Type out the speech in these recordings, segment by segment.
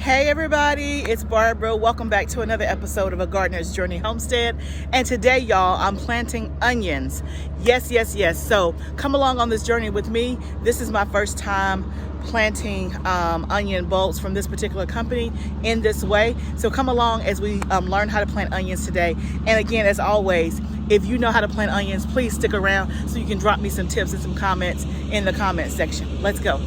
Hey everybody, it's Barbara. Welcome back to another episode of A Gardener's Journey Homestead. And today, y'all, I'm planting onions. Yes. So come along on this journey with me. This is my first time planting onion bulbs from this particular company in this way. So come along as we learn how to plant onions today. And again, as always, if you know how to plant onions, please stick around so you can drop me some tips and some comments in the comment section. Let's go.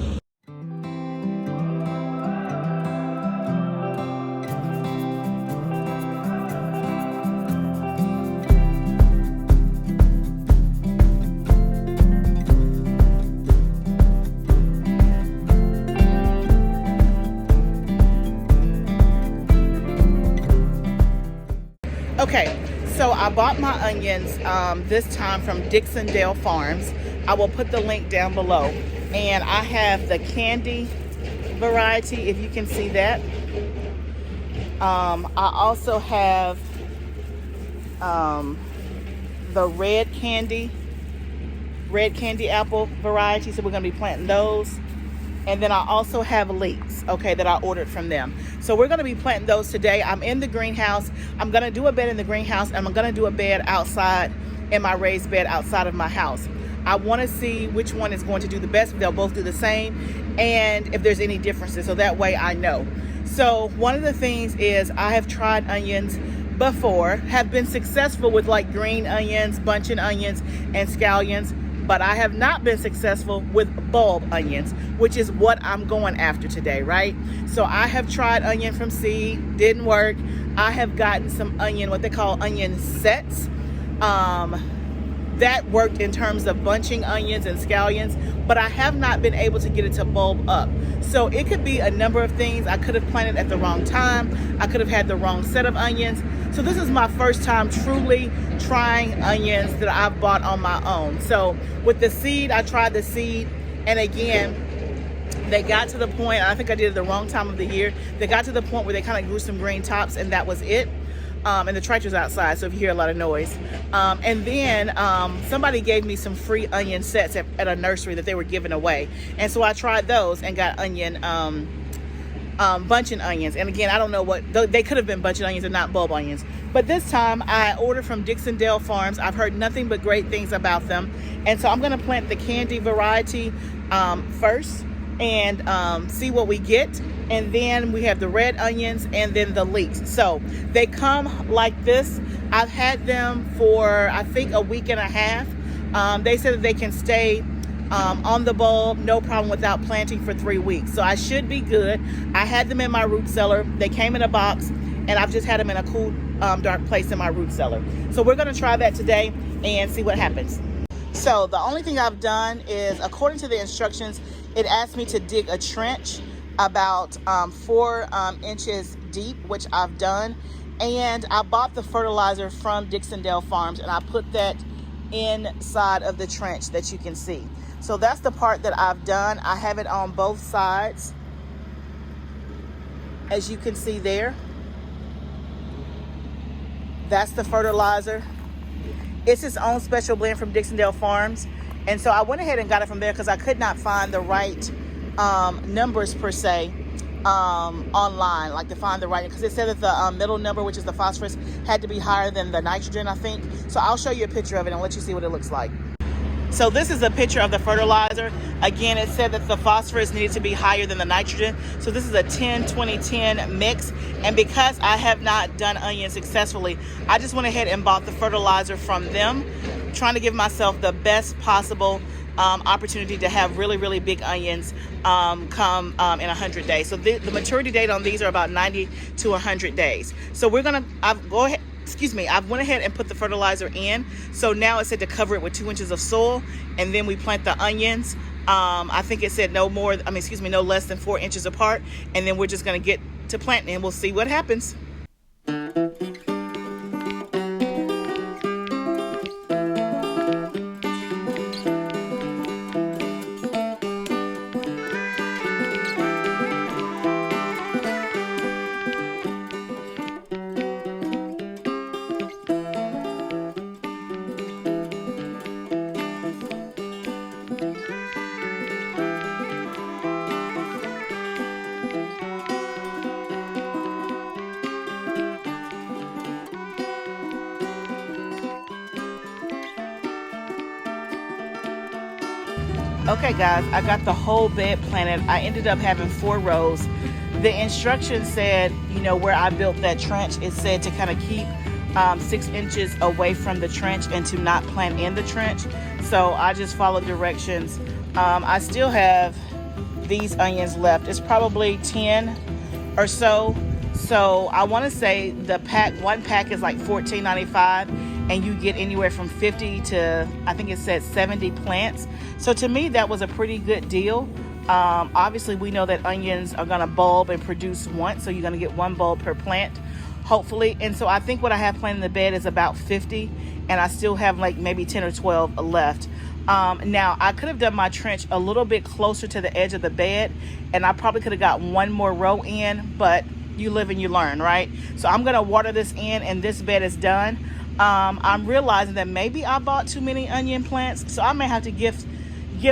Okay, so I bought my onions this time from Dixondale Farms. I will put the link down below. And I have the candy variety, if you can see that. I also have the red candy apple variety, so we're going to be planting those. And then I also have leeks, okay, that I ordered from them. So we're going to be planting those today. I'm in the greenhouse. I'm going to do a bed in the greenhouse, and I'm going to do a bed outside in my raised bed outside of my house. I want to see which one is going to do the best. They'll both do the same, and if there's any differences, so that way I know. So one of the things is I have tried onions before, have been successful with like green onions, bunching onions, and scallions. But I have not been successful with bulb onions, which is what I'm going after today, right? So I have tried onion from seed, didn't work. I have gotten some onion, what they call onion sets. That worked in terms of bunching onions and scallions, but I have not been able to get it to bulb up. So it could be a number of things. I could have planted at the wrong time. I could have had the wrong set of onions. So this is my first time truly trying onions that I've bought on my own. So with the seed, I tried the seed, and again, they got to the point, I think I did it the wrong time of the year. They got to the point where they kind of grew some green tops, and that was it. And the tractor's outside, so if you hear a lot of noise. And then somebody gave me some free onion sets at a nursery that they were giving away. And so I tried those and got onion, bunching onions. And again, I don't know what, they could have been bunching onions and not bulb onions. But this time I ordered from Dixondale Farms. I've heard nothing but great things about them. And so I'm gonna plant the candy variety first and see what we get. And then we have the red onions and then the leeks. So they come like this. I've had them for, I think, a week and a half. They said that they can stay on the bulb, no problem, without planting for 3 weeks. So I should be good. I had them in my root cellar. They came in a box, and I've just had them in a cool, dark place in my root cellar. So we're gonna try that today and see what happens. So the only thing I've done is, according to the instructions, it asked me to dig a trench about 4 inches deep, which I've done. And I bought the fertilizer from Dixondale Farms, and I put that inside of the trench that you can see. So that's the part that I've done. I have it on both sides, as you can see there. That's the fertilizer. It's its own special blend from Dixondale Farms. And so I went ahead and got it from there because I could not find the right numbers per se online, like to find the right, because it said that the middle number, which is the phosphorus, had to be higher than the nitrogen, I think. So I'll show you a picture of it and let you see what it looks like. So this is a picture of the fertilizer. Again, it said that the phosphorus needed to be higher than the nitrogen. So this is a 10-20-10 mix. And because I have not done onions successfully, I just went ahead and bought the fertilizer from them, trying to give myself the best possible opportunity to have really, really big onions come in 100 days. So the maturity date on these are about 90 to 100 days. So we're gonna, I've went ahead and put the fertilizer in. So now it said to cover it with 2 inches of soil, and then we plant the onions. I think it said no less than 4 inches apart, and then we're just gonna get to planting and we'll see what happens. Okay guys, I got the whole bed planted. I ended up having 4 rows. The instructions said, you know, where I built that trench, it said to kind of keep 6 inches away from the trench and to not plant in the trench. So I just followed directions. I still have these onions left. It's probably 10 or so. So I want to say the one pack is like $14.95. And you get anywhere from 50 to, I think it said 70 plants. So to me, that was a pretty good deal. Obviously, we know that onions are gonna bulb and produce once, so you're gonna get 1 bulb per plant, hopefully. And so I think what I have planted in the bed is about 50, and I still have like maybe 10 or 12 left. Now, I could have done my trench a little bit closer to the edge of the bed, and I probably could have got 1 more row in, but you live and you learn, right? So I'm gonna water this in, and this bed is done. I'm realizing that maybe I bought too many onion plants, so I may have to gift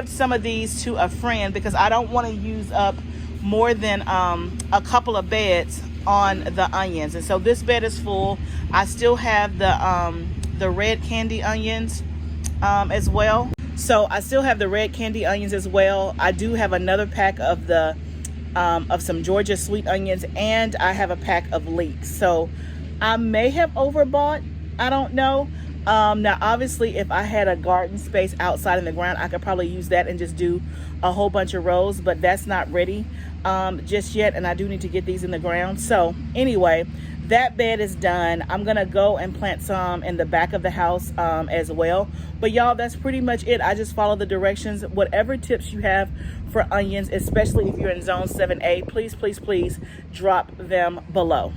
some of these to a friend because I don't want to use up more than a couple of beds on the onions. And so this bed is full. I still have the red candy onions as well. So I still have the red candy onions as well. I do have another pack of the of some Georgia sweet onions, and I have a pack of leeks. So I may have overbought. I don't know. Now, obviously, if I had a garden space outside in the ground, I could probably use that and just do a whole bunch of rows, but that's not ready just yet, and I do need to get these in the ground. So anyway, that bed is done. I'm gonna go and plant some in the back of the house as well. But y'all, that's pretty much it. I just follow the directions. Whatever tips you have for onions, especially if you're in zone 7A, please, please, please drop them below.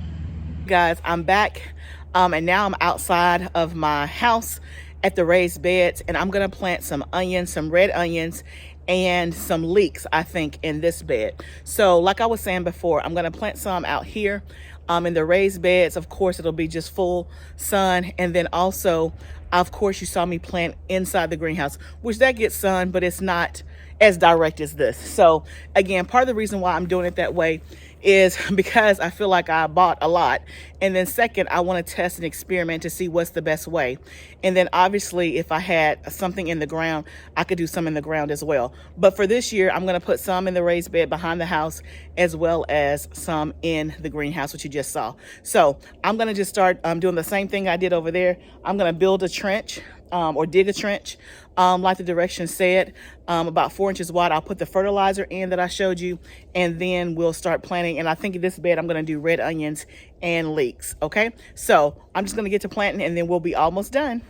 Guys, I'm back. And now I'm outside of my house at the raised beds, and I'm gonna plant some onions, some red onions, and some leeks, I think, in this bed. So like I was saying before, I'm gonna plant some out here in the raised beds. Of course, it'll be just full sun. And then also, of course, you saw me plant inside the greenhouse, which that gets sun, but it's not as direct as this. So again, part of the reason why I'm doing it that way is because I feel like I bought a lot. And then second, I want to test and experiment to see what's the best way. And then obviously, if I had something in the ground, I could do some in the ground as well. But for this year, I'm going to put some in the raised bed behind the house, as well as some in the greenhouse, which you just saw. So I'm going to just start doing the same thing I did over there. I'm going to build a trench or dig a trench like the directions said, about 4 inches wide. I'll put the fertilizer in that I showed you, and then we'll start planting. And I think in this bed, I'm going to do red onions and leeks. Okay, so I'm just going to get to planting, and then we'll be almost done.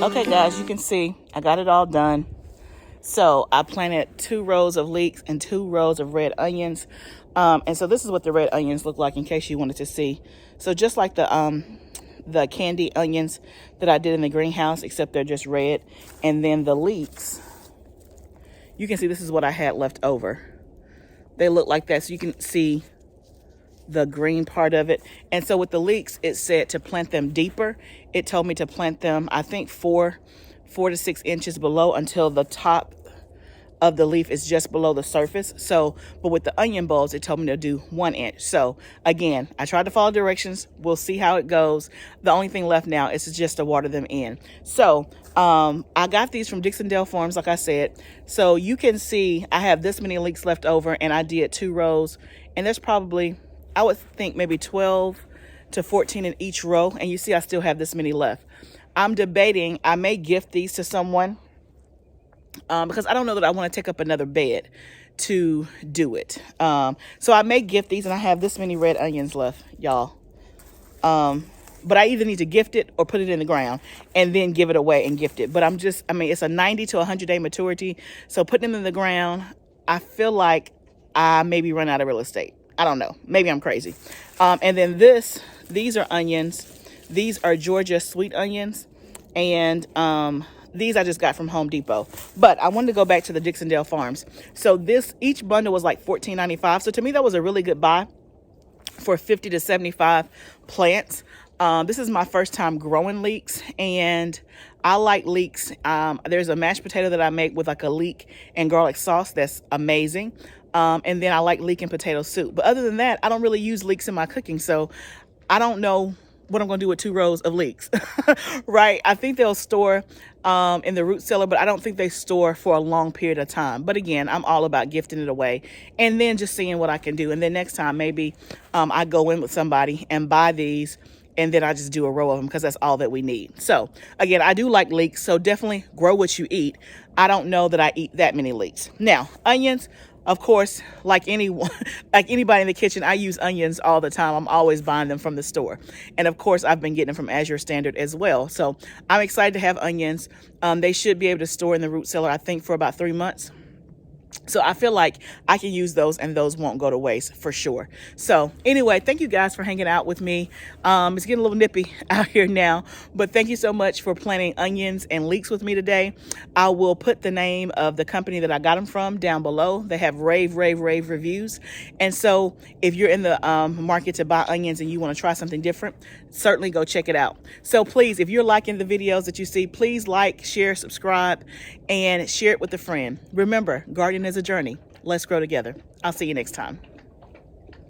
Okay guys, you can see I got it all done. So I planted 2 rows of leeks and 2 rows of red onions. And so this is what the red onions look like, in case you wanted to see. So just like the candy onions that I did in the greenhouse, except they're just red. And then the leeks, you can see this is what I had left over. They look like that, so you can see the green part of it. And so with the leeks, it said to plant them deeper. It told me to plant them, I think 4 to 6 inches below, until the top of the leaf is just below the surface. So, but with the onion bulbs, it told me to do 1 inch. So again, I tried to follow directions. We'll see how it goes. The only thing left now is just to water them in. So I got these from Dixondale Farms, like I said. So you can see I have this many leeks left over, and I did 2 rows, and there's probably, I would think, maybe 12 to 14 in each row. And you see, I still have this many left. I'm debating, I may gift these to someone because I don't know that I want to take up another bed to do it. So I may gift these, and I have this many red onions left, y'all. But I either need to gift it or put it in the ground and then give it away and gift it. But I mean, it's a 90 to 100 day maturity. So putting them in the ground, I feel like I maybe run out of real estate. I don't know. Maybe I'm crazy. And then these are onions. These are Georgia sweet onions. And these I just got from Home Depot. But I wanted to go back to the Dixondale Farms. So each bundle was like $14.95. So to me, that was a really good buy for 50 to 75 plants. This is my first time growing leeks, and I like leeks. There's a mashed potato that I make with like a leek and garlic sauce that's amazing. And then I like leek and potato soup. But other than that, I don't really use leeks in my cooking, so I don't know what I'm gonna do with 2 rows of leeks, right? I think they'll store in the root cellar, but I don't think they store for a long period of time. But again, I'm all about gifting it away and then just seeing what I can do. And then next time, maybe I go in with somebody and buy these, and then I just do a row of them because that's all that we need. So again, I do like leeks, so definitely grow what you eat. I don't know that I eat that many leeks. Now, onions, of course, like anyone, like anybody in the kitchen, I use onions all the time. I'm always buying them from the store. And of course, I've been getting them from Azure Standard as well. So I'm excited to have onions. They should be able to store in the root cellar, I think, for about 3 months. So I feel like I can use those and those won't go to waste for sure. So anyway, thank you guys for hanging out with me. It's getting a little nippy out here now, but thank you so much for planting onions and leeks with me today. I will put the name of the company that I got them from down below. They have rave reviews. And so if you're in the market to buy onions and you want to try something different, certainly go check it out. So please, if you're liking the videos that you see, please like, share, subscribe, and share it with a friend. Remember, gardening is a journey. Let's grow together. I'll see you next time.